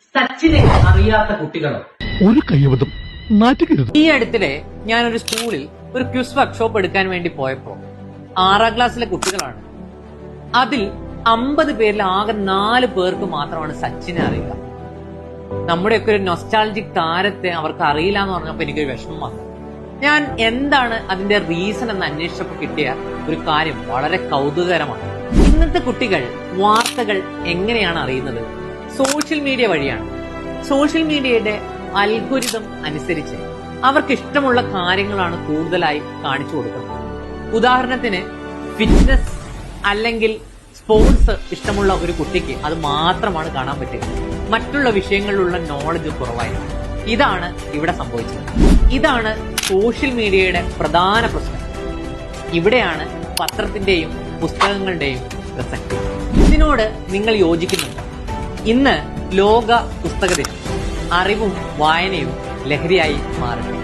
സച്ചിനെ അറിയാത്ത കുട്ടികളോ? ഒരു കൈവതം നാറ്റുകരുത്. ഈ അടുത്തിടെ ഞാനൊരു സ്കൂളിൽ ഒരു ക്വിസ് വർക്ക്ഷോപ്പ് എടുക്കാൻ വേണ്ടി പോയപ്പോ 6ാം ക്ലാസ്സിലെ കുട്ടികളാണ്. അതിൽ 50 പേരിൽ ആകെ 4 പേർക്ക് മാത്രമാണ് സച്ചിനെ അറിയുക. നമ്മുടെയൊക്കെ ഒരു നൊസ്റ്റാൾജിക് താരത്തെ അവർക്ക് അറിയില്ല എന്ന് പറഞ്ഞപ്പോ എനിക്കൊരു വിഷമം വന്നു. ഞാൻ എന്താണ് അതിന്റെ റീസൺ എന്ന് അന്വേഷിച്ചപ്പോൾ കിട്ടിയ ഒരു കാര്യം വളരെ കൗതുകകരമാണ്. ഇന്നത്തെ കുട്ടികൾ വാർത്തകൾ എങ്ങനെയാണ് അറിയുന്നത്? സോഷ്യൽ മീഡിയ വഴിയാണ്. സോഷ്യൽ മീഡിയയുടെ അൽഗോരിതം അനുസരിച്ച് അവർക്ക് ഇഷ്ടമുള്ള കാര്യങ്ങളാണ് കൂടുതലായി കാണിച്ചു കൊടുക്കുന്നത്. ഉദാഹരണത്തിന് ഫിറ്റ്നസ് അല്ലെങ്കിൽ സ്പോർട്സ് ഇഷ്ടമുള്ള ഒരു കുട്ടിക്ക് അത് മാത്രമാണ് കാണാൻ പറ്റുക. മറ്റുള്ള വിഷയങ്ങളിലുള്ള നോളജ് കുറവായിരിക്കും. ഇതാണ് ഇവിടെ സംഭവിച്ചത്. ഇതാണ് സോഷ്യൽ മീഡിയയുടെ പ്രധാന പ്രശ്നം. ഇവിടെയാണ് പത്രത്തിന്റെയും പുസ്തകങ്ങളുടെയും പ്രസക്തി. ഇതിനോട് നിങ്ങൾ യോജിക്കുന്നുണ്ടോ? ഇന്ന് ലോക പുസ്തക ദിനം. അറിവും വായനയും ലഹരിയായി മാറട്ടെ.